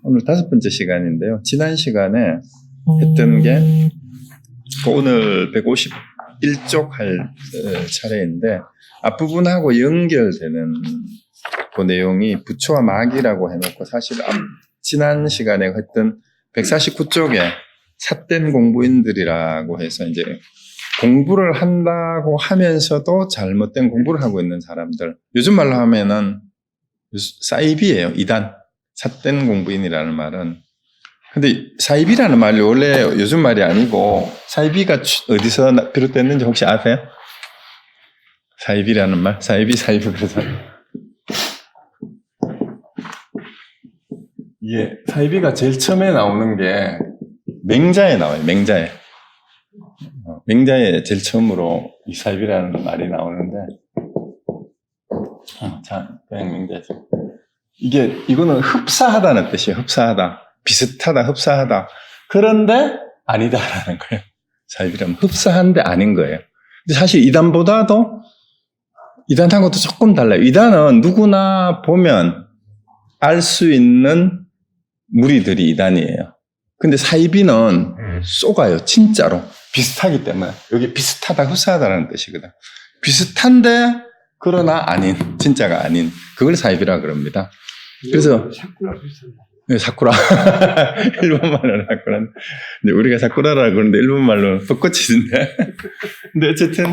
오늘 5번째 시간인데요. 지난 시간에 했던 게 오늘 151쪽 할 차례인데 앞부분하고 연결되는 그 내용이 부처와 마귀라고 해놓고 사실 지난 시간에 했던 149쪽에 삿된 공부인들이라고 해서 이제 공부를 한다고 하면서도 잘못된 공부를 하고 있는 사람들, 요즘 말로 하면은 사이비예요. 이단. 삿된 공부인이라는 말은. 근데 사이비라는 말이 원래 요즘 말이 아니고 사이비가 어디서 비롯됐는지 혹시 아세요? 사이비라는 말? 사이비 그래서 예, 사이비가 제일 처음에 나오는 게 맹자에 나와요. 맹자에 제일 처음으로 이 사이비라는 말이 나오는데 자, 그냥 맹자죠. 이거는 흡사하다는 뜻이에요. 흡사하다. 비슷하다, 흡사하다. 그런데 아니다라는 거예요. 사이비라면 흡사한데 아닌 거예요. 근데 사실 이단하고도 조금 달라요. 이단은 누구나 보면 알 수 있는 무리들이 이단이에요. 근데 사이비는 쏘가요. 진짜로. 비슷하기 때문에. 여기 비슷하다, 흡사하다는 뜻이거든. 비슷한데 그러나 아닌, 진짜가 아닌. 그걸 사이비라 그럽니다. 그래서 사쿠라 비슷한데. 네, 사쿠라. 일본말로는 사쿠라. 근데 우리가 사쿠라라고 그러는데 일본말로는 벚꽃이던데. 근데 어쨌든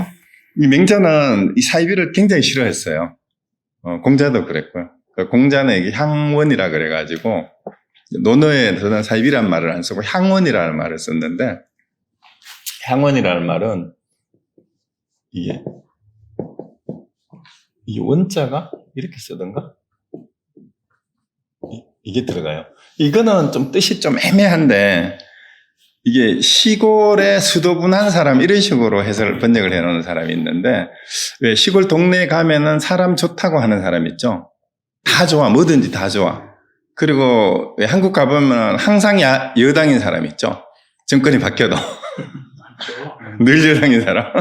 이 맹자는 이 사이비를 굉장히 싫어했어요. 공자도 그랬고요. 그러니까 공자는 이게 향원이라 그래가지고 논어에서는 사이비란 말을 안 쓰고 향원이라는 말을 썼는데, 향원이라는 말은 이게 이 원자가 이렇게 쓰던가? 이게 들어가요. 이거는 좀 뜻이 좀 애매한데, 이게 시골에 수도분한 사람, 이런 식으로 번역을 해놓은 사람이 있는데, 왜 시골 동네에 가면은 사람 좋다고 하는 사람 있죠? 다 좋아, 뭐든지 다 좋아. 그리고 왜 한국 가보면 항상 여당인 사람 있죠? 정권이 바뀌어도. 늘 여당인 사람.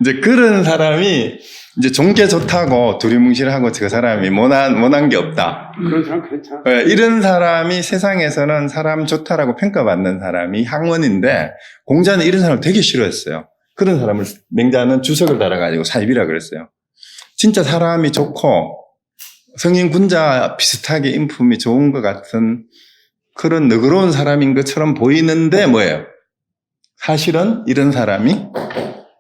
이제 그런 사람이 이제 종교 좋다고 두리뭉실하고 저 사람이 못한 게 없다. 그런 사람 괜찮아. 이런 사람이 세상에서는 사람 좋다라고 평가받는 사람이 향원인데, 공자는 이런 사람을 되게 싫어했어요. 그런 사람을 맹자는 주석을 달아가지고 사이비라 그랬어요. 진짜 사람이 좋고 성인 군자 비슷하게 인품이 좋은 것 같은 그런 너그러운 사람인 것처럼 보이는데 뭐예요? 사실은 이런 사람이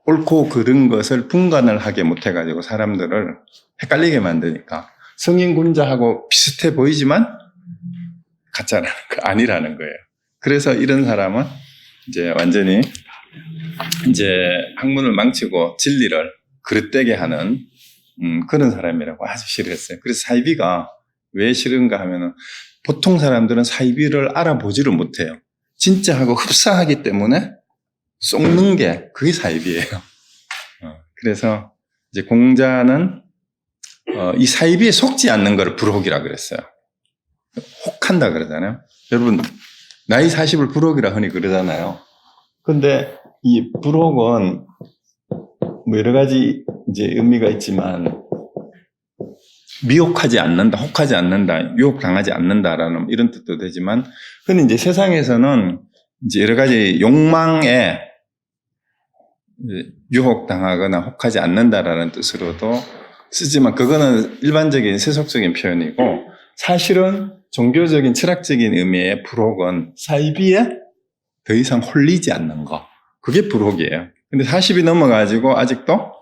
옳고 그른 것을 분간을 하게 못해가지고 사람들을 헷갈리게 만드니까 성인군자하고 비슷해 보이지만 가짜라는 거, 아니라는 거예요. 그래서 이런 사람은 이제 완전히 이제 학문을 망치고 진리를 그릇되게 하는 그런 사람이라고 아주 싫어했어요. 그래서 사이비가 왜 싫은가 하면은 보통 사람들은 사이비를 알아보지를 못해요. 진짜하고 흡사하기 때문에 쏙는 게 그게 사이비예요. 그래서 이제 공자는 이 사이비에 속지 않는 걸 불혹이라 그랬어요. 혹한다 그러잖아요. 여러분 나이 40을 불혹이라 흔히 그러잖아요. 근데 이 불혹은 뭐 여러 가지 이제 의미가 있지만 미혹하지 않는다, 혹하지 않는다, 유혹당하지 않는다라는 이런 뜻도 되지만, 근데 이제 세상에서는 이제 여러 가지 욕망에 유혹당하거나 혹하지 않는다라는 뜻으로도 쓰지만, 그거는 일반적인 세속적인 표현이고, 사실은 종교적인 철학적인 의미의 불혹은 사이비에 더 이상 홀리지 않는 거, 그게 불혹이에요. 근데 40이 넘어가지고 아직도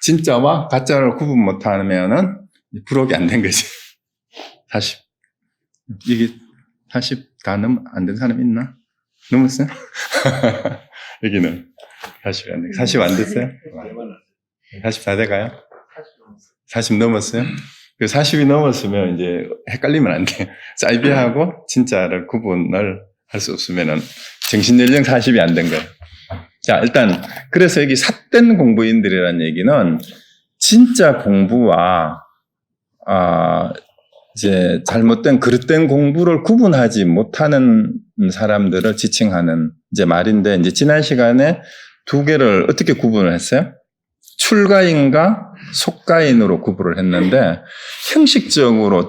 진짜와 가짜를 구분 못하면은 불혹이 안 된 거지. 40. 이게 40 다 안 된 사람 있나? 넘었어요? 여기는 40 안 돼. 40 안 됐어요? 40 다 돼가요? 40 넘었어요? 40이 넘었으면 이제 헷갈리면 안 돼. 사이비하고 진짜를 구분을 할 수 없으면은 정신연령 40이 안 된 거예요. 자, 일단 그래서 여기 삿된 공부인들이라는 얘기는 진짜 공부와 이제 잘못된 그릇된 공부를 구분하지 못하는 사람들을 지칭하는 이제 말인데, 이제 지난 시간에 두 개를 어떻게 구분을 했어요? 출가인과 속가인으로 구분을 했는데, 형식적으로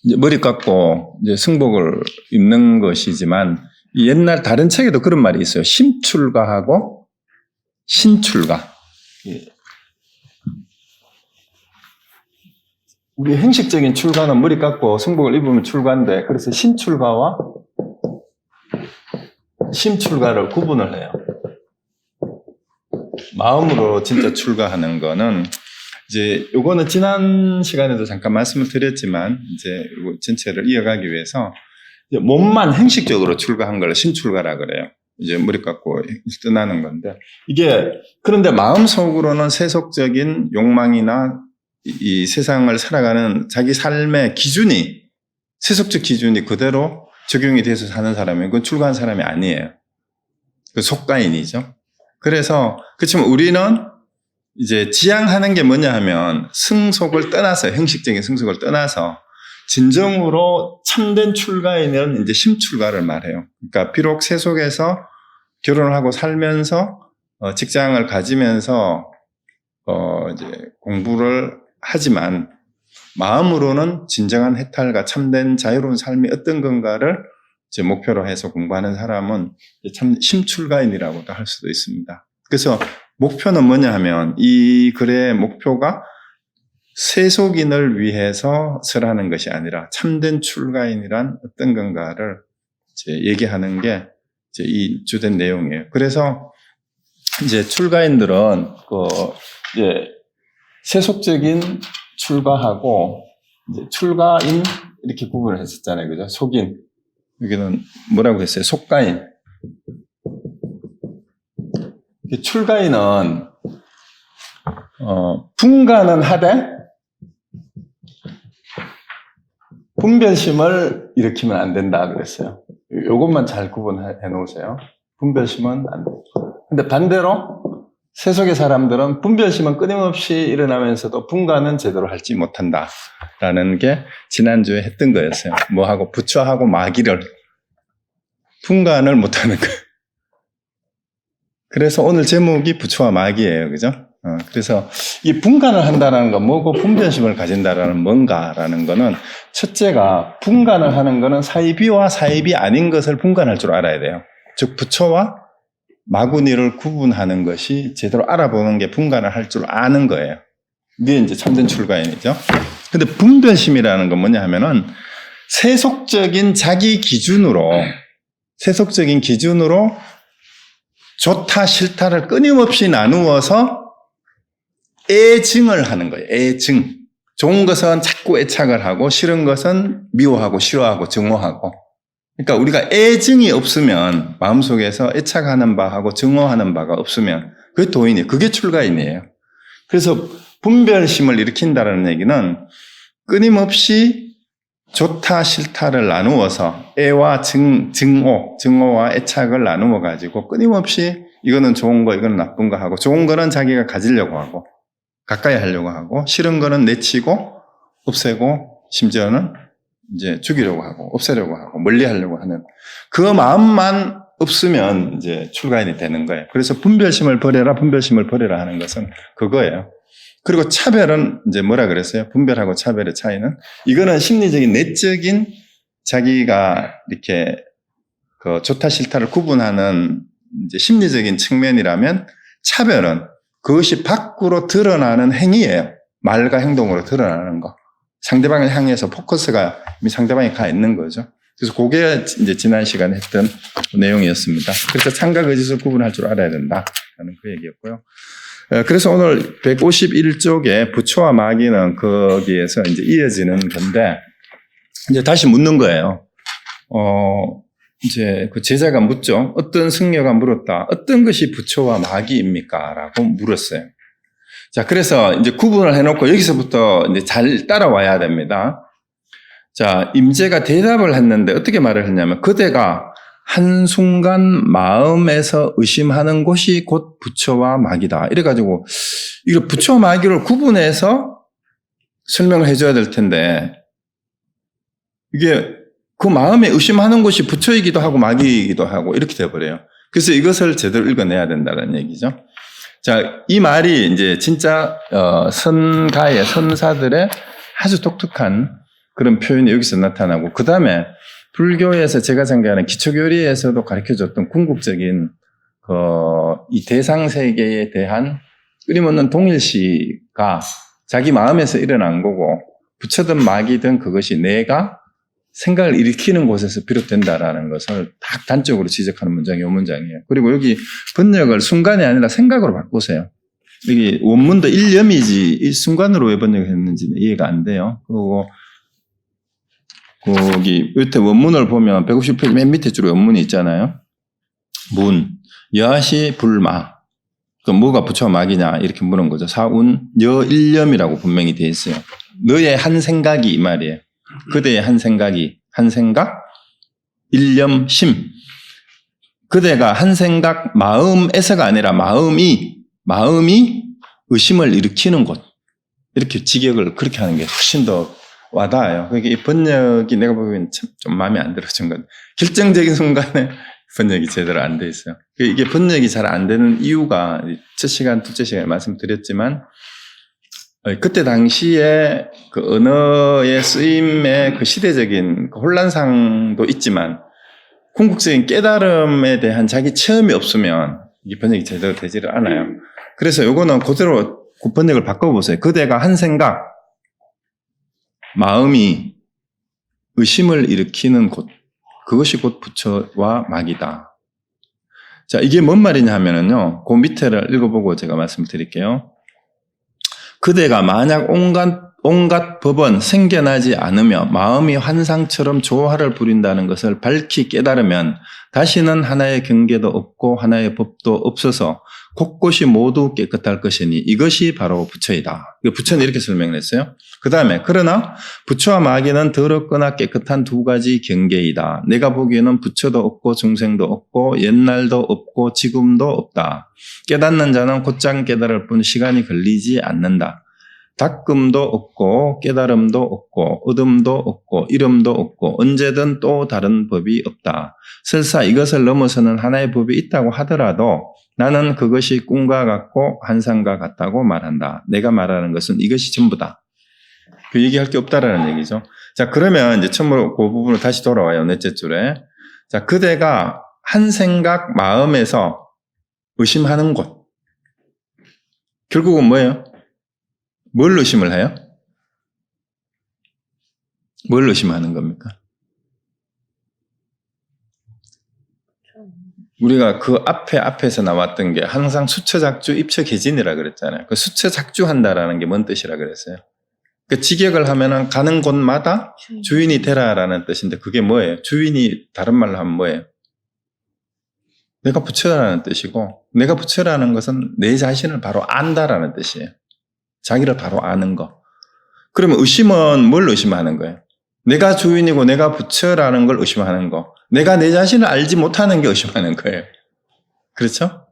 이제 머리 깎고 이제 승복을 입는 것이지만 옛날 다른 책에도 그런 말이 있어요. 심출가하고 신출가. 우리 형식적인 출가는 머리 깎고 승복을 입으면 출가인데, 그래서 신출가와 심출가를 구분을 해요. 마음으로 진짜 출가하는 거는 이제 요거는 지난 시간에도 잠깐 말씀을 드렸지만 이제 이거 전체를 이어가기 위해서 이제 몸만 형식적으로 출가한 걸 신출가라 그래요. 이제 머리 깎고 떠나는 건데, 이게 그런데 마음속으로는 세속적인 욕망이나 이 세상을 살아가는 자기 삶의 기준이, 세속적 기준이 그대로 적용이 돼서 사는 사람이, 그건 출가한 사람이 아니에요. 그 속가인이죠. 그래서 그렇지만 우리는 이제 지향하는 게 뭐냐 하면 승속을 떠나서, 형식적인 승속을 떠나서 진정으로 참된 출가인은 이제 심출가를 말해요. 그러니까 비록 세속에서 결혼을 하고 살면서 직장을 가지면서 이제 공부를 하지만 마음으로는 진정한 해탈과 참된 자유로운 삶이 어떤 건가를 이제 목표로 해서 공부하는 사람은 참 심출가인이라고도 할 수도 있습니다. 그래서 목표는 뭐냐 하면 이 글의 목표가 세속인을 위해서 설하는 것이 아니라 참된 출가인이란 어떤 건가를 이제 얘기하는 게 이제 이 주된 내용이에요. 그래서 이제 출가인들은 이제 세속적인 출가하고 이제 출가인 이렇게 구분을 했었잖아요, 그죠? 속인, 여기는 뭐라고 했어요? 속가인. 출가인은 분간은 하되 분별심을 일으키면 안 된다 그랬어요. 이것만 잘 구분해 놓으세요. 분별심은 안 돼. 근데 반대로 세속의 사람들은 분별심은 끊임없이 일어나면서도 분간은 제대로 하지 못한다라는 게 지난주에 했던 거였어요. 뭐하고 부처하고 마귀를 분간을 못하는 거예요. 그래서 오늘 제목이 부처와 마귀예요, 그죠? 그래서 이 분간을 한다는 건 뭐고 분별심을 가진다라는 뭔가라는 거는, 첫째가 분간을 하는 거는 사이비와 사이비 아닌 것을 분간할 줄 알아야 돼요. 즉 부처와 마구니를 구분하는 것이 제대로 알아보는 게 분간을 할 줄 아는 거예요. 이게 이제 참된 출가인이죠. 근데 분별심이라는 건 뭐냐 하면은 세속적인 자기 기준으로, 세속적인 기준으로 좋다 싫다를 끊임없이 나누어서 애증을 하는 거예요. 애증. 좋은 것은 자꾸 애착을 하고 싫은 것은 미워하고 싫어하고 증오하고. 그러니까 우리가 애증이 없으면, 마음속에서 애착하는 바하고 증오하는 바가 없으면 그게 도인이에요. 그게 출가인이에요. 그래서 분별심을 일으킨다는 얘기는 끊임없이 좋다 싫다를 나누어서 애와 증오와 애착을 나누어 가지고 끊임없이 이거는 좋은 거, 이거는 나쁜 거 하고, 좋은 거는 자기가 가지려고 하고 가까이 하려고 하고, 싫은 거는 내치고 없애고 심지어는 이제 죽이려고 하고 없애려고 하고 멀리 하려고 하는 그 마음만 없으면 이제 출가인이 되는 거예요. 그래서 분별심을 버려라 하는 것은 그거예요. 그리고 차별은 이제 뭐라 그랬어요? 분별하고 차별의 차이는, 이거는 심리적인 내적인 자기가 이렇게 그 좋다 싫다를 구분하는 이제 심리적인 측면이라면, 차별은 그것이 밖으로 드러나는 행위예요. 말과 행동으로 드러나는 거. 상대방을 향해서 포커스가 이미 상대방에 가 있는 거죠. 그래서 그게 이제 지난 시간에 했던 내용이었습니다. 그래서 참과 거짓을 구분할 줄 알아야 된다라는 그 얘기였고요. 그래서 오늘 151쪽에 부처와 마귀는 거기에서 이제 이어지는 건데, 이제 다시 묻는 거예요. 이제 그 제자가 묻죠. 어떤 승려가 물었다. 어떤 것이 부처와 마귀입니까? 라고 물었어요. 자, 그래서 이제 구분을 해놓고 여기서부터 이제 잘 따라와야 됩니다. 자, 임재가 대답을 했는데 어떻게 말을 했냐면, 그대가 한순간 마음에서 의심하는 곳이 곧 부처와 마귀다. 이래가지고, 이거 부처와 마귀를 구분해서 설명을 해줘야 될 텐데, 이게 그 마음에 의심하는 것이 부처이기도 하고 마귀이기도 하고 이렇게 돼버려요. 그래서 이것을 제대로 읽어내야 된다는 얘기죠. 자, 이 말이 이제 진짜 선가의 선사들의 아주 독특한 그런 표현이 여기서 나타나고, 그 다음에 불교에서 제가 생각하는 기초교리에서도 가르쳐줬던 궁극적인 이 대상 세계에 대한 끊임없는 동일시가 자기 마음에서 일어난 거고, 부처든 마귀든 그것이 내가 생각을 일으키는 곳에서 비롯된다라는 것을 딱 단적으로 지적하는 문장이 이 문장이에요. 그리고 여기 번역을 순간이 아니라 생각으로 바꾸세요. 여기 원문도 일념이지 이 순간으로 왜 번역했는지는 이해가 안 돼요. 그리고 거기 밑에 원문을 보면 150페이지 맨 밑에 줄에 원문이 있잖아요. 문, 여하시 불마. 그 뭐가 부처와 마귀냐 이렇게 물은 거죠. 사운 여일념이라고 분명히 되어 있어요. 너의 한 생각이 이 말이에요. 그대의 한 생각이, 한 생각, 일념, 심. 그대가 한 생각, 마음에서가 아니라 마음이 의심을 일으키는 곳. 이렇게 직역을 그렇게 하는 게 훨씬 더 와닿아요. 그러니까 이 번역이 내가 보기엔 좀 마음에 안 들어준 건 결정적인 순간에 번역이 제대로 안 돼 있어요. 이게 번역이 잘 안 되는 이유가 첫 시간, 둘째 시간에 말씀드렸지만 그때 당시에 그 언어의 쓰임의 그 시대적인 그 혼란상도 있지만 궁극적인 깨달음에 대한 자기 체험이 없으면 이 번역이 제대로 되지를 않아요. 그래서 요거는 그대로 번역을 바꿔보세요. 그대가 한 생각, 마음이 의심을 일으키는 곳, 그것이 곧 부처와 마귀다. 자, 이게 뭔 말이냐 하면은요, 그 밑에를 읽어보고 제가 말씀드릴게요. 그대가 만약 온갖 법은 생겨나지 않으며 마음이 환상처럼 조화를 부린다는 것을 밝히 깨달으면 다시는 하나의 경계도 없고 하나의 법도 없어서 곳곳이 모두 깨끗할 것이니 이것이 바로 부처이다. 부처는 이렇게 설명을 했어요. 그 다음에 그러나 부처와 마귀는 더럽거나 깨끗한 두 가지 경계이다. 내가 보기에는 부처도 없고 중생도 없고 옛날도 없고 지금도 없다. 깨닫는 자는 곧장 깨달을 뿐 시간이 걸리지 않는다. 닦음도 없고 깨달음도 없고 얻음도 없고 이름도 없고 언제든 또 다른 법이 없다. 설사 이것을 넘어서는 하나의 법이 있다고 하더라도 나는 그것이 꿈과 같고 환상과 같다고 말한다. 내가 말하는 것은 이것이 전부다. 그 얘기할 게 없다라는 얘기죠. 자, 그러면 이제 처음으로 그 부분으로 다시 돌아와요. 넷째 줄에. 자, 그대가 한 생각 마음에서 의심하는 곳. 결국은 뭐예요? 뭘 의심을 해요? 뭘 의심하는 겁니까? 우리가 그 앞에서 나왔던 게 항상 수처작주, 입처개진이라 그랬잖아요. 그 수처작주한다라는 게 뭔 뜻이라 그랬어요? 그 직역을 하면은 가는 곳마다 주인이 되라라는 뜻인데 그게 뭐예요? 주인이 다른 말로 하면 뭐예요? 내가 부처라는 뜻이고 내가 부처라는 것은 내 자신을 바로 안다라는 뜻이에요. 자기를 바로 아는 거. 그러면 의심은 뭘 의심하는 거예요? 내가 주인이고 내가 부처라는 걸 의심하는 거. 내가 내 자신을 알지 못하는 게 의심하는 거예요. 그렇죠?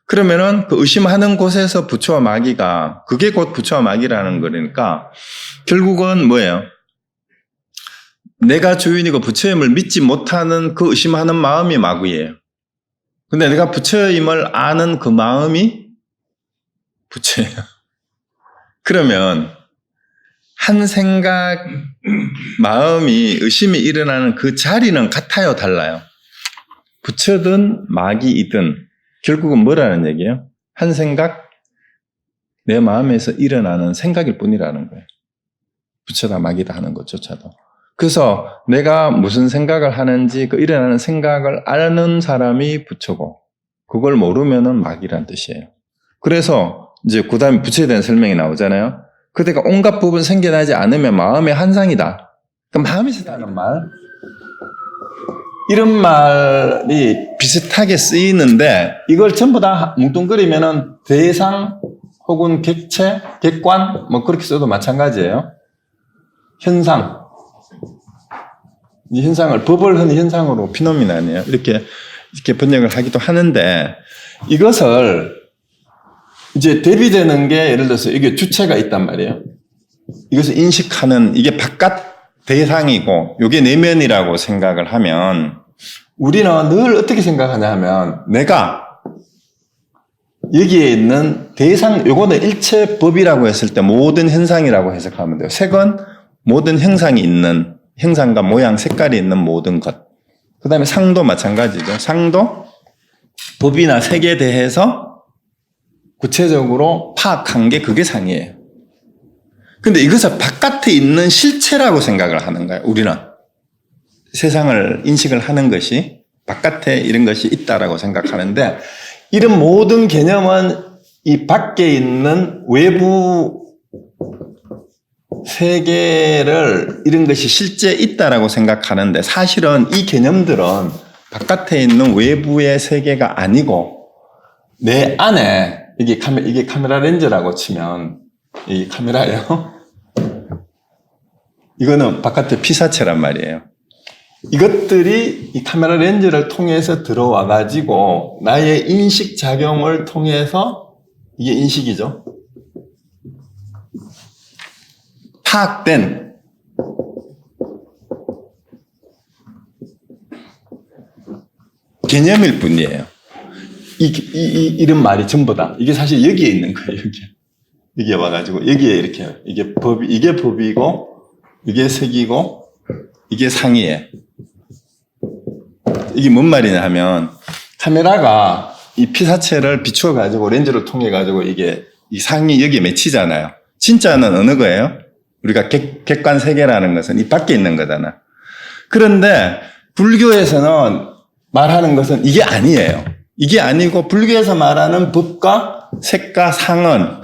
그러면은 그 의심하는 곳에서 부처와 마귀가 그게 곧 부처와 마귀라는 거니까 결국은 뭐예요? 내가 주인이고 부처임을 믿지 못하는 그 의심하는 마음이 마귀예요. 근데 내가 부처임을 아는 그 마음이 부처예요. 그러면 한 생각, 마음이 의심이 일어나는 그 자리는 같아요, 달라요? 부처든 마귀이든 결국은 뭐라는 얘기예요? 한 생각, 내 마음에서 일어나는 생각일 뿐이라는 거예요. 부처다 마귀다 하는 것조차도. 그래서 내가 무슨 생각을 하는지 그 일어나는 생각을 아는 사람이 부처고 그걸 모르면은 마귀란 뜻이에요. 그래서 이제 그 다음에 부처에 대한 설명이 나오잖아요. 그대가 온갖 법은 생겨나지 않으면 마음의 한상이다. 그럼 마음에서 나는 말 이런 말이 비슷하게 쓰이는데 이걸 전부 다 뭉뚱그리면은 대상 혹은 객체, 객관 뭐 그렇게 써도 마찬가지예요. 현상. 이 현상을 법을 흔히 현상으로 피노미나네요. 이렇게 번역을 하기도 하는데 이것을 이제 대비되는 게 예를 들어서 이게 주체가 있단 말이에요. 이것을 인식하는 이게 바깥 대상이고 이게 내면이라고 생각을 하면 우리는 늘 어떻게 생각하냐 하면 내가 여기에 있는 대상 요거는 일체법이라고 했을 때 모든 현상이라고 해석하면 돼요. 색은 모든 형상이 있는, 형상과 모양, 색깔이 있는 모든 것. 그 다음에 상도 마찬가지죠. 상도 법이나 색에 대해서 구체적으로 파악한 게 그게 상이에요. 근데 이것을 바깥에 있는 실체라고 생각을 하는 거예요. 우리는 세상을 인식을 하는 것이 바깥에 이런 것이 있다라고 생각하는데, 이런 모든 개념은 이 밖에 있는 외부 세계를 이런 것이 실제 있다라고 생각하는데, 사실은 이 개념들은 바깥에 있는 외부의 세계가 아니고 내 안에, 이게 카메라 렌즈라고 치면 이 카메라예요. 이거는 바깥의 피사체란 말이에요. 이것들이 이 카메라 렌즈를 통해서 들어와 가지고 나의 인식 작용을 통해서, 이게 인식이죠, 파악된 개념일 뿐이에요. 이런 말이 전부 다. 이게 사실 여기에 있는 거예요, 여기에 와가지고, 여기에 이렇게, 이게 법이고, 이게 색이고, 이게 상이에요. 이게 뭔 말이냐 하면, 카메라가 이 피사체를 비추어가지고, 렌즈를 통해가지고, 이게, 이 상이 여기에 맺히잖아요. 진짜는 어느 거예요? 우리가 객관 세계라는 것은 이 밖에 있는 거잖아. 그런데, 불교에서는 말하는 것은 이게 아니에요. 이게 아니고, 불교에서 말하는 법과 색과 상은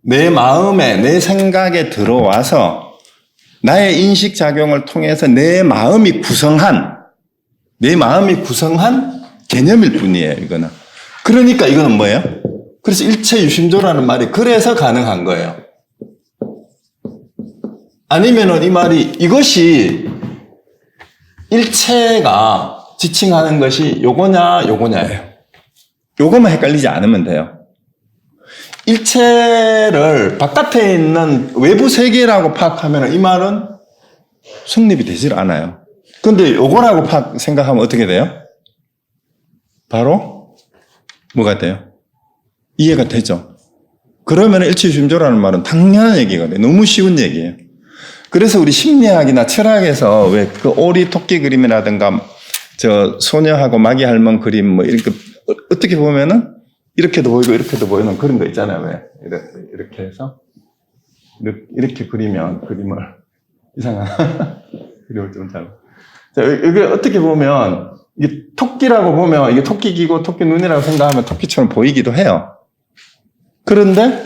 내 마음에, 내 생각에 들어와서 나의 인식 작용을 통해서 내 마음이 구성한 개념일 뿐이에요, 이거는. 그러니까 이거는 뭐예요? 그래서 일체 유심조라는 말이 그래서 가능한 거예요. 아니면은 이 말이, 이것이 일체가 지칭하는 것이 요거냐예요. 요거만 헷갈리지 않으면 돼요. 일체를 바깥에 있는 외부 세계라고 파악하면 이 말은 성립이 되질 않아요. 그런데 요거라고 생각하면 어떻게 돼요? 바로 뭐가 돼요? 이해가 되죠. 그러면 일체유심조라는 말은 당연한 얘기가 돼요. 너무 쉬운 얘기예요. 그래서 우리 심리학이나 철학에서 왜 그 오리 토끼 그림이라든가 저 소녀하고 마귀 할멈 그림 뭐 이렇게 어떻게 보면은 이렇게도 보이고 이렇게도 보이는 그런 거 있잖아요. 왜 이렇게 해서 이렇게 그리면 그림을 이상한 그림을 좀 잘. 자, 이게 어떻게 보면 이게 토끼라고 보면 이게 토끼기고 토끼 눈이라고 생각하면 토끼처럼 보이기도 해요. 그런데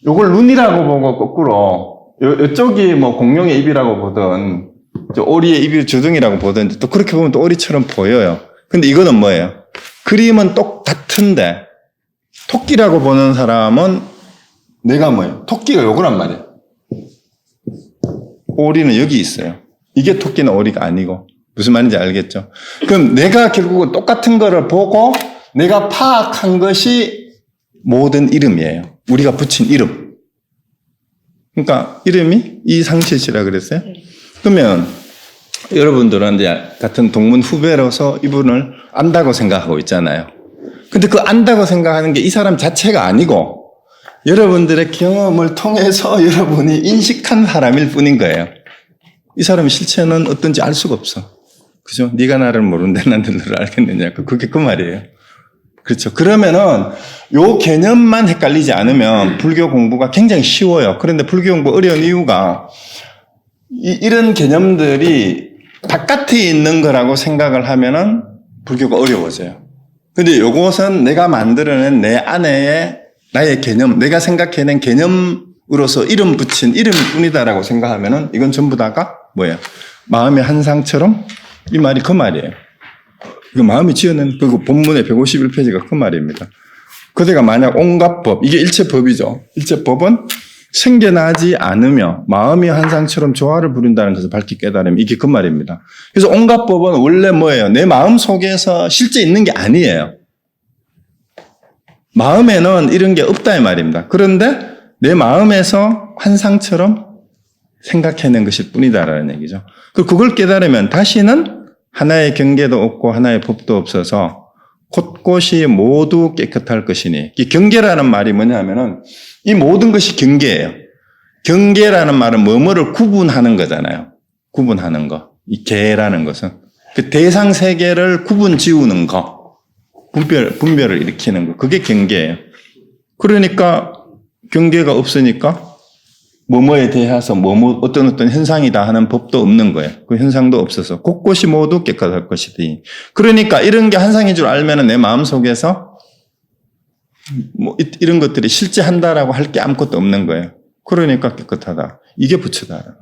요걸 눈이라고 보고 거꾸로 이쪽이 뭐 공룡의 입이라고 보든 저 오리의 입이 주둥이라고 보든 또 그렇게 보면 또 오리처럼 보여요. 근데 이거는 뭐예요? 그림은 똑같은데 토끼라고 보는 사람은 내가 뭐예요? 토끼가 요거란 말이에요. 오리는 여기 있어요. 이게 토끼는 오리가 아니고. 무슨 말인지 알겠죠? 그럼 내가 결국은 똑같은 거를 보고 내가 파악한 것이 모든 이름이에요. 우리가 붙인 이름. 그러니까 이름이 이상실씨라 그랬어요? 그러면 여러분들은 이제 같은 동문 후배로서 이분을 안다고 생각하고 있잖아요. 근데 그 안다고 생각하는 게 이 사람 자체가 아니고 여러분들의 경험을 통해서 여러분이 인식한 사람일 뿐인 거예요. 이 사람의 실체는 어떤지 알 수가 없어. 그죠? 네가 나를 모르는데 난 너를 알겠느냐. 그게 그 말이에요. 그렇죠. 그러면은 요 개념만 헷갈리지 않으면 불교 공부가 굉장히 쉬워요. 그런데 불교 공부 어려운 이유가 이런 개념들이 바깥에 있는 거라고 생각을 하면은 불교가 어려워져요. 근데 요것은 내가 만들어낸 내 안에 나의 개념, 내가 생각해낸 개념으로서 이름 붙인 이름일 뿐이다라고 생각하면은 이건 전부 다가 뭐예요? 마음의 한 상처럼 이 말이 그 말이에요. 그 마음이 지어낸 그 본문의 151페이지가 그 말입니다. 그대가 만약 온갖 법, 이게 일체법이죠. 일체법은 생겨나지 않으며 마음이 한 상처럼 조화를 부른다는 것을 밝히 깨달으면 이게 그 말입니다. 그래서 온갖 법은 원래 뭐예요? 내 마음 속에서 실제 있는 게 아니에요. 마음에는 이런 게 없다 이 말입니다. 그런데 내 마음에서 환상처럼 생각해낸 것일 뿐이다라는 얘기죠. 그걸 깨달으면 다시는 하나의 경계도 없고 하나의 법도 없어서 곳곳이 모두 깨끗할 것이니, 이 경계라는 말이 뭐냐 하면은 이 모든 것이 경계예요. 경계라는 말은 뭐뭐를 구분하는 거잖아요. 구분하는 거. 이 계라는 것은. 그 대상 세계를 구분 지우는 거. 분별을 일으키는 거. 그게 경계예요. 그러니까 경계가 없으니까 뭐뭐에 대해서 어떤 현상이다 하는 법도 없는 거예요. 그 현상도 없어서 곳곳이 모두 깨끗할 것이지. 그러니까 이런 게 한상인 줄 알면은 내 마음 속에서 뭐 이런 것들이 실제 한다라고 할 게 아무것도 없는 거예요. 그러니까 깨끗하다. 이게 부처다.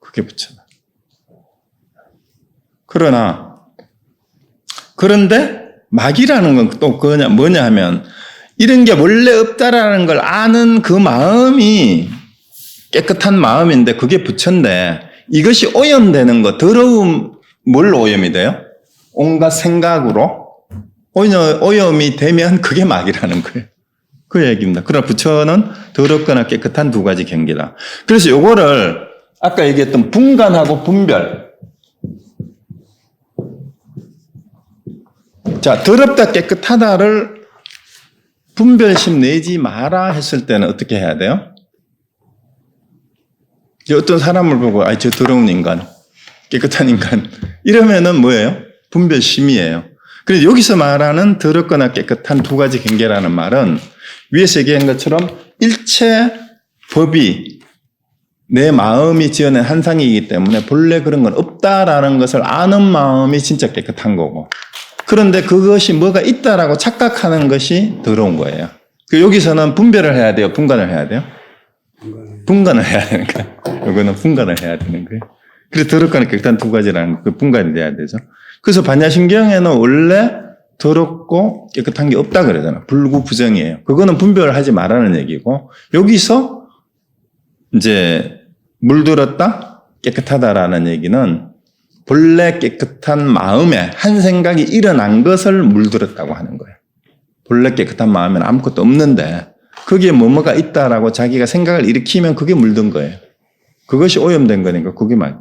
그게 부처다. 그런데 막이라는 건 또 뭐냐 하면 이런 게 원래 없다라는 걸 아는 그 마음이 깨끗한 마음인데 그게 부처인데 이것이 오염되는 거, 더러움, 뭘 오염이 돼요? 온갖 생각으로 오염이 되면 그게 막이라는 거예요. 그 얘기입니다. 그러나 부처는 더럽거나 깨끗한 두 가지 경계다. 그래서 요거를 아까 얘기했던 분간하고 분별. 자, 더럽다 깨끗하다를 분별심 내지 마라 했을 때는 어떻게 해야 돼요? 어떤 사람을 보고 저 더러운 인간, 깨끗한 인간 이러면은 뭐예요? 분별심이에요. 그래서 여기서 말하는 더럽거나 깨끗한 두 가지 경계라는 말은 위에서 얘기한 것처럼 일체 법이 내 마음이 지어낸 한상이기 때문에 본래 그런 건 없다라는 것을 아는 마음이 진짜 깨끗한 거고, 그런데 그것이 뭐가 있다라고 착각하는 것이 더러운 거예요. 여기서는 분별을 해야 돼요? 분간을 해야 돼요? 분간을 해야 되는 거예요. 이거는 분간을 해야 되는 거예요. 그래서 더럽거나 깨끗한 두 가지라는 그 분간이 돼야 되죠. 그래서 반야신경에는 원래 더럽고 깨끗한 게 없다 그러잖아. 불구부정이에요. 그거는 분별을 하지 말라는 얘기고, 여기서 이제 물들었다 깨끗하다라는 얘기는 본래 깨끗한 마음에 한 생각이 일어난 것을 물들었다고 하는 거예요. 본래 깨끗한 마음에는 아무것도 없는데 거기에 뭐뭐가 있다라고 자기가 생각을 일으키면 그게 물든 거예요. 그것이 오염된 거니까 그게 말.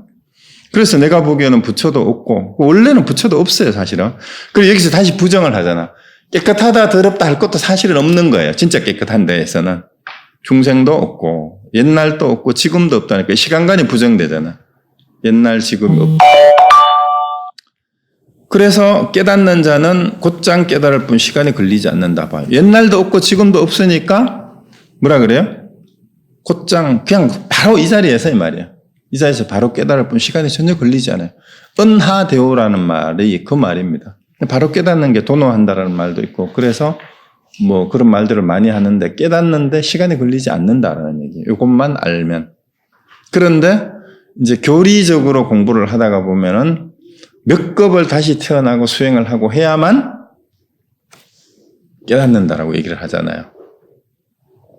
그래서 내가 보기에는 부처도 없고, 원래는 부처도 없어요, 사실은. 그리고 여기서 다시 부정을 하잖아. 깨끗하다, 더럽다 할 것도 사실은 없는 거예요. 진짜 깨끗한 데에서는. 중생도 없고, 옛날도 없고, 지금도 없다니까. 시간관이 부정되잖아. 옛날, 지금이 없고. 그래서 깨닫는 자는 곧장 깨달을 뿐 시간이 걸리지 않는다 봐요. 옛날도 없고, 지금도 없으니까, 뭐라 그래요? 곧장, 그냥 바로 이 자리에서 이 말이에요. 이 자리에서 바로 깨달을 뿐 시간이 전혀 걸리지 않아요. 은하대오라는 말이 그 말입니다. 바로 깨닫는 게 도노한다라는 말도 있고, 그래서 뭐 그런 말들을 많이 하는데 깨닫는데 시간이 걸리지 않는다라는 얘기예요. 이것만 알면. 그런데 이제 교리적으로 공부를 하다가 보면은 몇 급을 다시 태어나고 수행을 하고 해야만 깨닫는다라고 얘기를 하잖아요.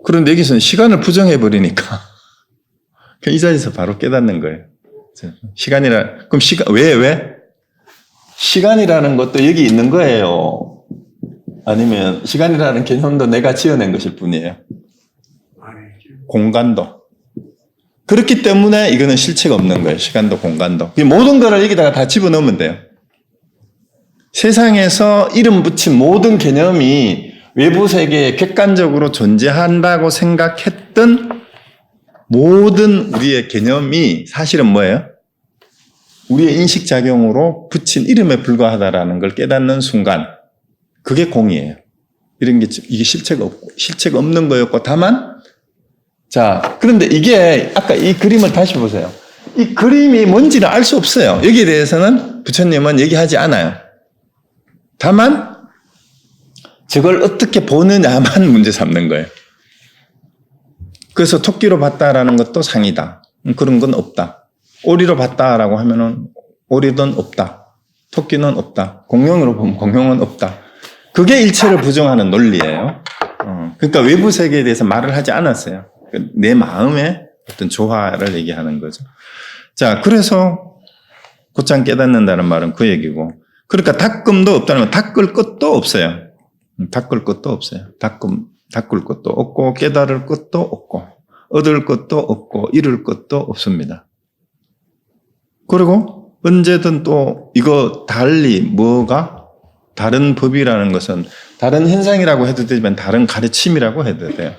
그런데 여기서는 시간을 부정해버리니까 이 자리에서 바로 깨닫는 거예요. 그럼 왜? 시간이라는 것도 여기 있는 거예요. 아니면 시간이라는 개념도 내가 지어낸 것일 뿐이에요. 공간도. 그렇기 때문에 이거는 실체가 없는 거예요. 시간도 공간도. 모든 거를 여기다가 다 집어넣으면 돼요. 세상에서 이름 붙인 모든 개념이 외부 세계에 객관적으로 존재한다고 생각했던 모든 우리의 개념이 사실은 뭐예요? 우리의 인식작용으로 붙인 이름에 불과하다라는 걸 깨닫는 순간, 그게 공이에요. 이런 게, 이게 실체가 없는 거였고, 다만, 자, 그런데 이게, 아까 이 그림을 다시 보세요. 이 그림이 뭔지는 알 수 없어요. 여기에 대해서는 부처님은 얘기하지 않아요. 다만, 저걸 어떻게 보느냐만 문제 삼는 거예요. 그래서 토끼로 봤다라는 것도 상이다. 그런 건 없다. 오리로 봤다라고 하면은 오리는 없다. 토끼는 없다. 공룡으로 보면 공룡은 없다. 그게 일체를 부정하는 논리예요. 그러니까 외부 세계에 대해서 말을 하지 않았어요. 내 마음의 어떤 조화를 얘기하는 거죠. 자, 그래서 곧장 깨닫는다는 말은 그 얘기고. 그러니까 닦음도 없다는 건 닦을 것도 없어요. 닦을 것도 없어요. 닦을 것도 없고 깨달을 것도 없고 얻을 것도 없고 잃을 것도 없습니다. 그리고 언제든 또 이거 달리 뭐가 다른 법이라는 것은 다른 현상이라고 해도 되지만 다른 가르침이라고 해도 돼요.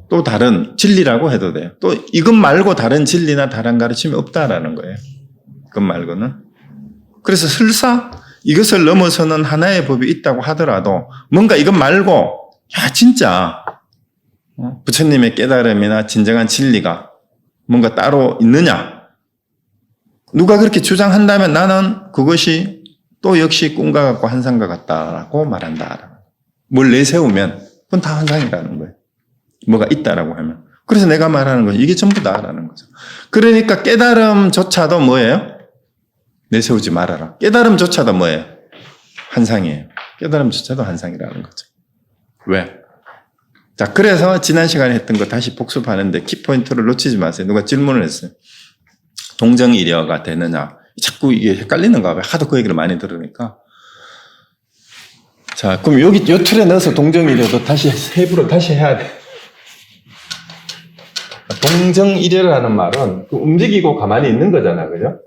또 다른 진리라고 해도 돼요. 또 이것 말고 다른 진리나 다른 가르침이 없다라는 거예요. 그것 말고는. 그래서 설사 이것을 넘어서는 하나의 법이 있다고 하더라도 뭔가 이것 말고 야 진짜 부처님의 깨달음이나 진정한 진리가 뭔가 따로 있느냐? 누가 그렇게 주장한다면 나는 그것이 또 역시 꿈과 같고 환상과 같다라고 말한다. 뭘 내세우면 그건 다 환상이라는 거예요. 뭐가 있다라고 하면. 그래서 내가 말하는 건 이게 전부다라는 거죠. 그러니까 깨달음조차도 뭐예요? 내세우지 말아라. 깨달음조차도 뭐예요? 환상이에요. 깨달음조차도 환상이라는 거죠. 왜? 자, 그래서 지난 시간에 했던 거 다시 복습하는데 키포인트를 놓치지 마세요. 누가 질문을 했어요. 동정이려가 되느냐. 자꾸 이게 헷갈리는가 봐요. 하도 그 얘기를 많이 들으니까. 자, 그럼 요 틀에 넣어서 동정이려도 다시 세부로 다시 해야 돼. 동정이려라는 말은 움직이고 가만히 있는 거잖아. 그죠?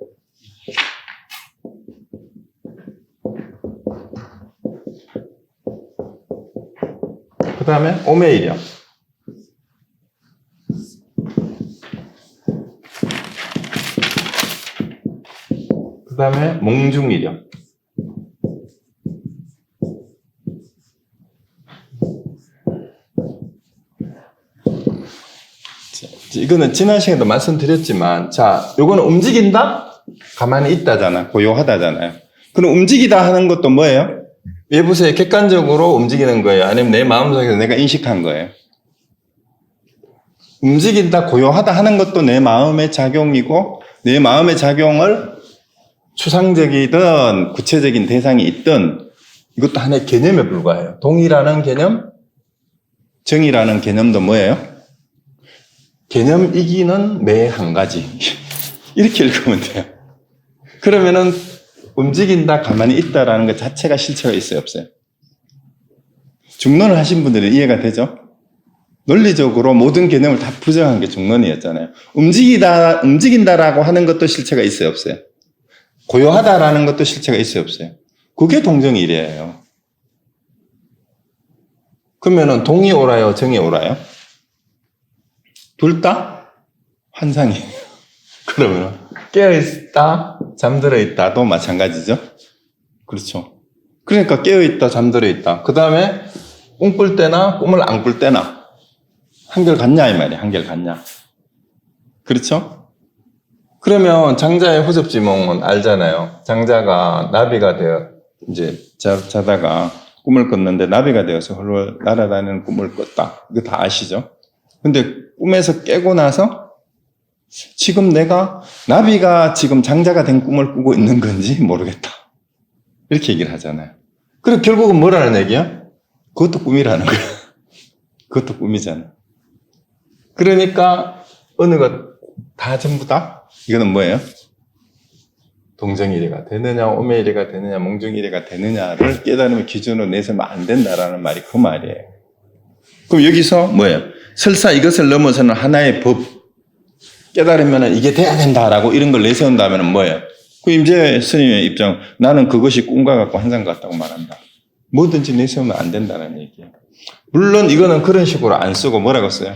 그 다음에 오매이려. 그 다음에 몽중이려. 이거는 지난 시간에도 말씀드렸지만, 자, 요거는 움직인다? 가만히 있다잖아. 고요하다잖아요. 그럼 움직이다 하는 것도 뭐예요? 외부세에 객관적으로 움직이는 거예요? 아니면 내 마음속에서 내가 인식한 거예요? 움직인다, 고요하다 하는 것도 내 마음의 작용이고, 내 마음의 작용을 추상적이든 구체적인 대상이 있든 이것도 하나의 개념에 불과해요. 동이라는 개념, 정이라는 개념도 뭐예요? 개념이기는 매 한 가지. 이렇게 읽으면 돼요. 그러면은 움직인다, 가만히 있다라는 것 자체가 실체가 있어요, 없어요? 중론을 하신 분들은 이해가 되죠? 논리적으로 모든 개념을 다 부정한 게 중론이었잖아요. 움직인다라고 하는 것도 실체가 있어요, 없어요? 고요하다라는 것도 실체가 있어요, 없어요? 그게 동정이래요. 그러면은 동이 옳아요, 정이 옳아요? 둘 다 환상이에요. 그러면 깨어있다, 잠들어있다도 마찬가지죠. 그렇죠. 그러니까 깨어있다, 잠들어있다. 그 다음에 꿈꿀 때나 꿈을 안 꿀 때나 한결 같냐 이 말이에요. 한결 같냐. 그렇죠? 그러면 장자의 호접지몽은 알잖아요. 장자가 나비가 되어 이제 자다가 꿈을 꿨는데 나비가 되어서 홀로 날아다니는 꿈을 꿨다. 이거 다 아시죠? 근데 꿈에서 깨고 나서 지금 내가 나비가 지금 장자가 된 꿈을 꾸고 있는 건지 모르겠다. 이렇게 얘기를 하잖아요. 그리고 결국은 뭐라는 얘기야? 그것도 꿈이라는 거야. 그것도 꿈이잖아. 그러니까 어느 것 다 전부 다 이거는 뭐예요? 동정이래가 되느냐, 오매이래가 되느냐, 몽중이래가 되느냐를 깨달음의 기준으로 내세우면 안 된다라는 말이 그 말이에요. 그럼 여기서 뭐예요? 설사 이것을 넘어서는 하나의 법, 깨달으면 이게 돼야 된다라고 이런 걸 내세운다면 뭐예요? 그 임재 스님의 입장, 나는 그것이 꿈과 같고 환상 같다고 말한다. 뭐든지 내세우면 안 된다는 얘기예요. 물론 이거는 그런 식으로 안 쓰고 뭐라고 써요?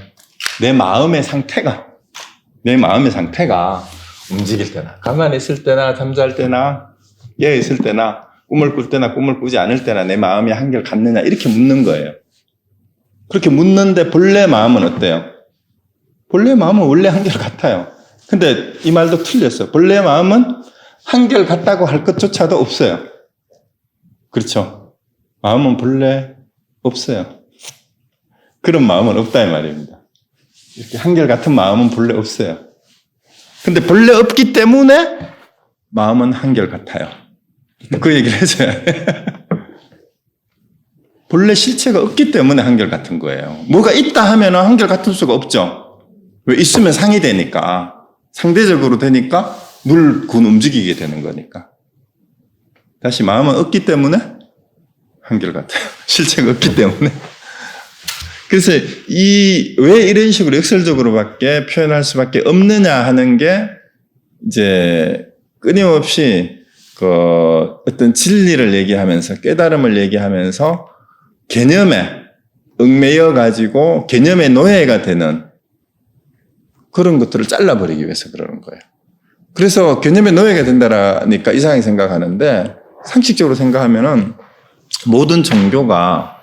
내 마음의 상태가 움직일 때나, 가만히 있을 때나, 잠잘 때나, 깨어 있을 때나, 꿈을 꿀 때나, 꿈을 꾸지 않을 때나 내 마음이 한결 같느냐 이렇게 묻는 거예요. 그렇게 묻는데 본래 마음은 어때요? 본래 마음은 원래 한결 같아요. 근데 이 말도 틀렸어요. 본래 마음은 한결 같다고 할 것조차도 없어요. 그렇죠? 마음은 본래 없어요. 그런 마음은 없다 이 말입니다. 이렇게 한결 같은 마음은 본래 없어요. 근데 본래 없기 때문에 마음은 한결 같아요. 그 얘기를 해줘야 해. 본래 실체가 없기 때문에 한결 같은 거예요. 뭐가 있다 하면 한결 같을 수가 없죠. 왜? 있으면 상이 되니까. 상대적으로 되니까 군 움직이게 되는 거니까. 다시 마음은 없기 때문에 한결 같아요. 실체가 없기 때문에. 그래서 왜 이런 식으로 역설적으로밖에 표현할 수밖에 없느냐 하는 게 이제 끊임없이 어떤 진리를 얘기하면서 깨달음을 얘기하면서 개념에 얽매여 가지고 개념의 노예가 되는 그런 것들을 잘라버리기 위해서 그러는 거예요. 그래서 개념의 노예가 된다라니까 이상하게 생각하는데 상식적으로 생각하면은 모든 종교가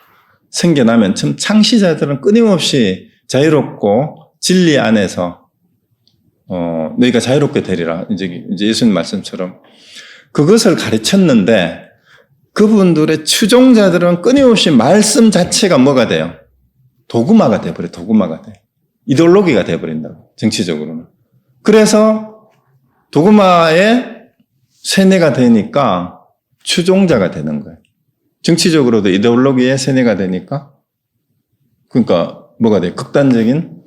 생겨나면 참 창시자들은 끊임없이 자유롭고 진리 안에서 너희가 자유롭게 되리라. 이제 예수님 말씀처럼 그것을 가르쳤는데 그분들의 추종자들은 끊임없이 말씀 자체가 뭐가 돼요? 도구마가 돼버려. 도구마가 돼. 이데올로기가 돼버린다고. 정치적으로는. 그래서 도구마의 세뇌가 되니까 추종자가 되는 거예요. 정치적으로도 이데올로기의 세뇌가 되니까 그러니까 뭐가 돼요? 극단적인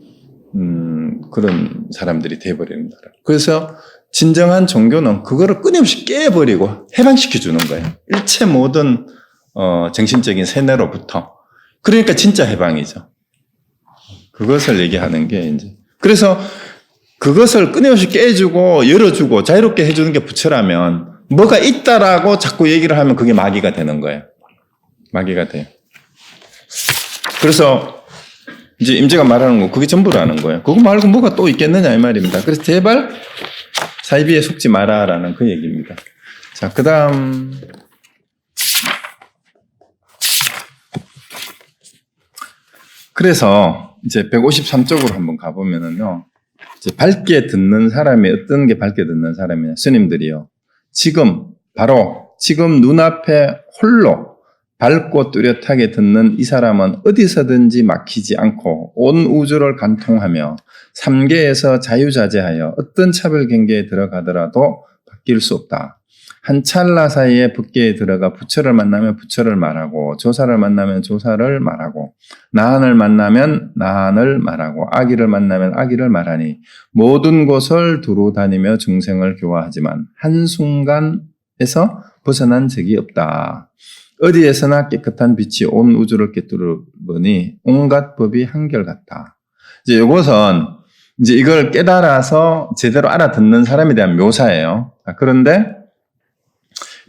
그런 사람들이 돼버리는 거예요. 그래서 진정한 종교는 그거를 끊임없이 깨버리고 해방시켜주는 거예요. 일체 모든 정신적인 세뇌로부터. 그러니까 진짜 해방이죠. 그것을 얘기하는 게 이제 그래서 그것을 끊임없이 깨주고 열어주고 자유롭게 해주는 게 부처라면 뭐가 있다라고 자꾸 얘기를 하면 그게 마귀가 되는 거예요. 마귀가 돼요. 그래서 이제 임재가 말하는 거 그게 전부라는 거예요. 그거 말고 뭐가 또 있겠느냐 이 말입니다. 그래서 제발 사이비에 속지 마라라는 그 얘기입니다. 자, 그 다음 그래서 이제 153쪽으로 한번 가보면은요. 이제 밝게 듣는 사람이 어떤 게 밝게 듣는 사람이냐 스님들이요. 바로 지금 눈앞에 홀로 밝고 뚜렷하게 듣는 이 사람은 어디서든지 막히지 않고 온 우주를 관통하며 삼계에서 자유자재하여 어떤 차별 경계에 들어가더라도 바뀔 수 없다. 한 찰나 사이에 법계에 들어가 부처를 만나면 부처를 말하고 조사를 만나면 조사를 말하고 나한을 만나면 나한을 말하고 아기를 만나면 아기를 말하니 모든 곳을 두루 다니며 중생을 교화하지만 한순간에서 벗어난 적이 없다. 어디에서나 깨끗한 빛이 온 우주를 꿰뚫으니 온갖 법이 한결같다. 이제 이것은 이제 이걸 깨달아서 제대로 알아듣는 사람에 대한 묘사예요. 그런데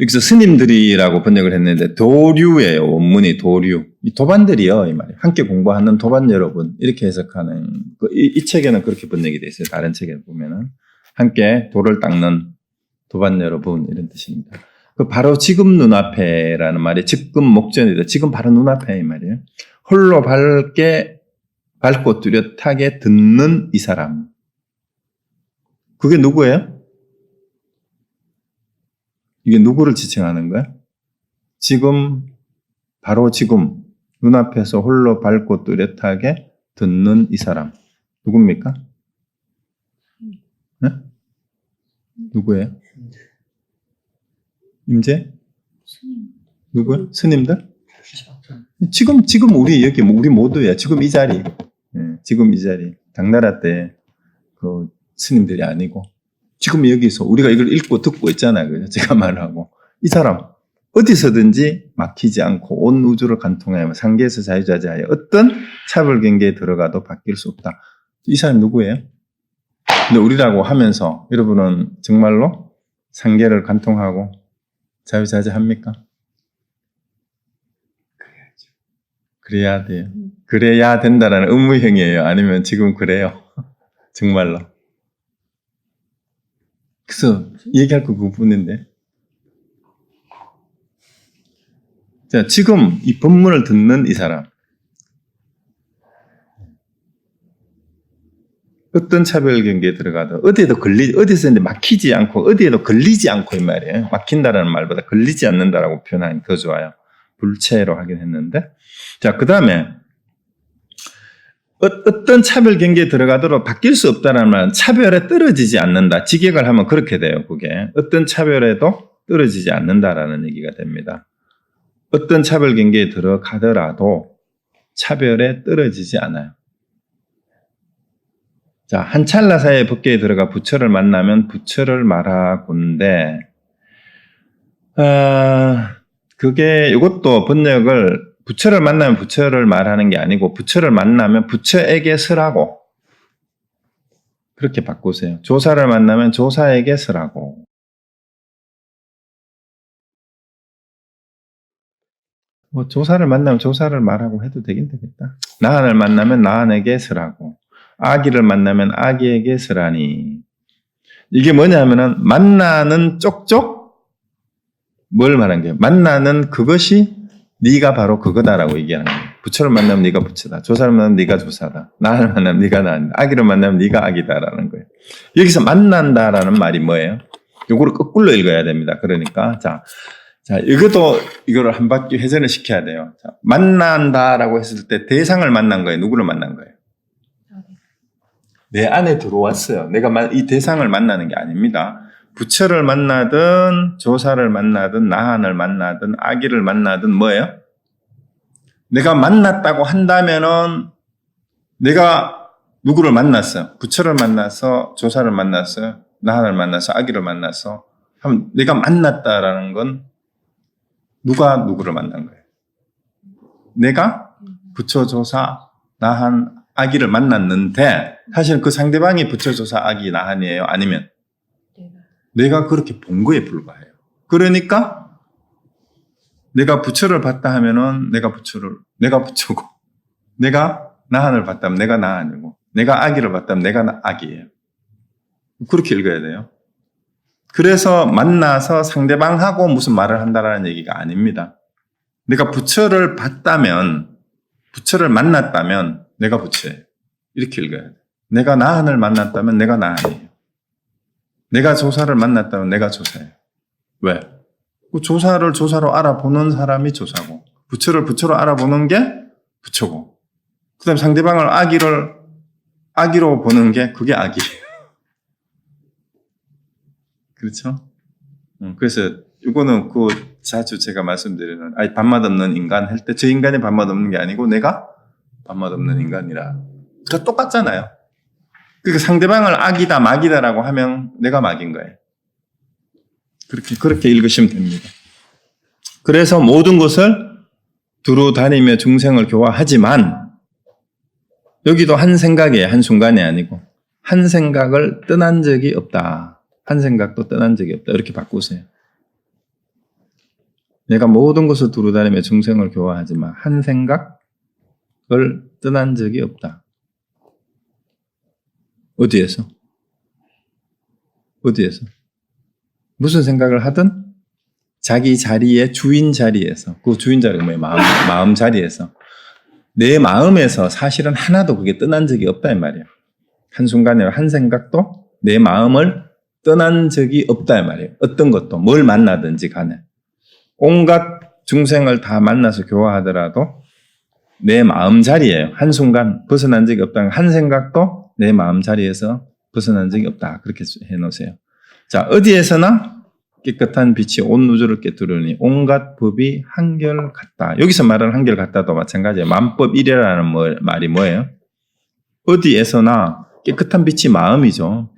여기서 스님들이라고 번역을 했는데 도류예요. 원문이 도류. 이 도반들이요. 이 말이에요. 함께 공부하는 도반 여러분 이렇게 해석하는 이 책에는 그렇게 번역이 되어 있어요. 다른 책에 보면은 함께 돌을 닦는 도반 여러분 이런 뜻입니다. 그 바로 지금 눈앞에라는 말이 즉금 목전이다. 지금 바로 눈앞에 이 말이에요. 홀로 밝고 뚜렷하게 듣는 이 사람. 그게 누구예요? 이게 누구를 지칭하는 거야? 바로 지금 눈앞에서 홀로 밝고 뚜렷하게 듣는 이 사람. 누굽니까? 네? 누구예요? 임재? 누구야? 스님들? 지금 우리 모두야. 지금 이 자리. 지금 이 자리. 당나라 때 그 스님들이 아니고 지금 여기서 우리가 이걸 읽고 듣고 있잖아요. 제가 말하고 이 사람 어디서든지 막히지 않고 온 우주를 관통하며 상계에서 자유자재하여 어떤 차별 경계에 들어가도 바뀔 수 없다. 이 사람 누구예요? 근데 우리라고 하면서 여러분은 정말로 상계를 관통하고 자유자재합니까? 그래야 돼요. 그래야 된다라는 의무형이에요. 아니면 지금 그래요. 정말로. 그래서 얘기할 거 그뿐인데. 자, 지금 이 법문을 듣는 이 사람. 어떤 차별 경계에 들어가도 어디서 막히지 않고 어디에도 걸리지 않고 이 말이에요. 막힌다라는 말보다 걸리지 않는다라고 표현하니 더 좋아요. 불체로 하긴 했는데. 자, 그 다음에 어떤 차별 경계에 들어가도록 바뀔 수 없다는 말은 차별에 떨어지지 않는다. 직역을 하면 그렇게 돼요. 그게 어떤 차별에도 떨어지지 않는다라는 얘기가 됩니다. 어떤 차별 경계에 들어가더라도 차별에 떨어지지 않아요. 자, 한 찰나 사이에 법계에 들어가 부처를 만나면 부처를 말하곤데 이것도 번역을 부처를 만나면 부처를 말하는 게 아니고 부처를 만나면 부처에게 서라고 그렇게 바꾸세요. 조사를 만나면 조사에게 서라고. 뭐 조사를 만나면 조사를 말하고 해도 되긴 되겠다. 나한을 만나면 나한에게 서라고. 아기를 만나면 아기에게 서라니. 이게 뭐냐면은 만나는 쪽쪽 뭘 말한 거예요? 만나는 그것이 네가 바로 그거다라고 얘기하는 거예요. 부처를 만나면 네가 부처다. 조사를 만나면 네가 조사다. 나를 만나면 네가 나다. 아기를 만나면 네가 아기다라는 거예요. 여기서 만난다라는 말이 뭐예요? 요거를 거꾸로 읽어야 됩니다. 그러니까 자, 이거를 한 바퀴 회전을 시켜야 돼요. 자, 만난다라고 했을 때 대상을 만난 거예요. 누구를 만난 거예요? 내 안에 들어왔어요. 내가 이 대상을 만나는 게 아닙니다. 부처를 만나든 조사를 만나든 나한을 만나든 아기를 만나든 뭐예요? 내가 만났다고 한다면은 내가 누구를 만났어요? 부처를 만나서 조사를 만났어요. 나한을 만나서 아기를 만나서 하면 내가 만났다라는 건 누가 누구를 만난 거예요? 내가 부처, 조사, 나한, 아기를 만났는데 사실 그 상대방이 부처, 조사, 아기, 나한이에요? 아니면 내가 그렇게 본 거에 불과해요. 그러니까 내가 부처를 봤다 하면은 내가 부처고 내가 나한을 봤다면 내가 나한이고 내가 아기를 봤다면 내가 아기예요. 그렇게 읽어야 돼요. 그래서 만나서 상대방하고 무슨 말을 한다라는 얘기가 아닙니다. 내가 부처를 봤다면, 부처를 만났다면 내가 부처예요. 이렇게 읽어야 돼요. 내가 나한을 만났다면 내가 나한이에요. 내가 조사를 만났다면 내가 조사예요. 왜? 그 조사를 조사로 알아보는 사람이 조사고, 부처를 부처로 알아보는 게 부처고, 그 다음에 상대방을 아기로 보는 게 그게 아기예요. 그렇죠? 그래서 이거는 자주 제가 말씀드리는 밥맛 없는 인간 할 때 저 인간이 밥맛 없는 게 아니고 내가 밥맛 없는 인간이라. 그러니까 똑같잖아요. 그러니까 상대방을 악이다 막이다라고 하면 내가 막인 거예요. 그렇게 읽으시면 됩니다. 그래서 모든 것을 두루 다니며 중생을 교화하지만 여기도 한 생각이에요. 한 순간이 아니고 한 생각을 떠난 적이 없다. 한 생각도 떠난 적이 없다. 이렇게 바꾸세요. 내가 모든 것을 두루다니며 중생을 교화하지만 한 생각을 떠난 적이 없다. 어디에서? 무슨 생각을 하든 자기 자리에 주인 자리에서 그 주인 자리가 뭐예요? 마음 자리에서 내 마음에서 사실은 하나도 그게 떠난 적이 없다 이 말이에요. 한순간에 한 생각도 내 마음을 떠난 적이 없다 이 말이에요. 어떤 것도 뭘 만나든지 간에 온갖 중생을 다 만나서 교화하더라도 내 마음 자리에요. 한순간 벗어난 적이 없다. 한 생각도 내 마음 자리에서 벗어난 적이 없다. 그렇게 해놓으세요. 자, 어디에서나 깨끗한 빛이 온 우주를 꿰뚫으니 온갖 법이 한결같다. 여기서 말하는 한결같다도 마찬가지예요. 만법이라는 말이 뭐예요? 어디에서나 깨끗한 빛이 마음이죠.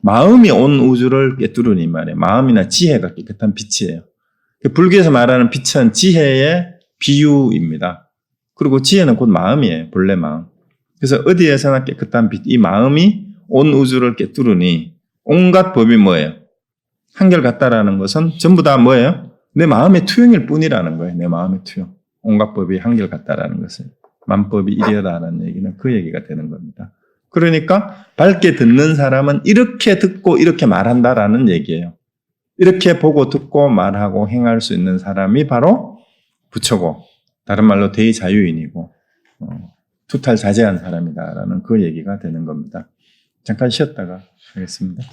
마음이 온 우주를 꿰뚫으니 말이에요. 마음이나 지혜가 깨끗한 빛이에요. 불교에서 말하는 빛은 지혜의 비유입니다. 그리고 지혜는 곧 마음이에요. 본래 마음. 그래서 어디에서나 깨끗한 빛, 이 마음이 온 우주를 꿰뚫으니 온갖 법이 뭐예요? 한결같다라는 것은 전부 다 뭐예요? 내 마음의 투영일 뿐이라는 거예요. 내 마음의 투영. 온갖 법이 한결같다라는 것은. 만법이 일이라는 얘기는 그 얘기가 되는 겁니다. 그러니까 밝게 듣는 사람은 이렇게 듣고 이렇게 말한다라는 얘기예요. 이렇게 보고 듣고 말하고 행할 수 있는 사람이 바로 부처고 다른 말로 대의자유인이고 투탈자재한 사람이다라는 그 얘기가 되는 겁니다. 잠깐 쉬었다가 하겠습니다.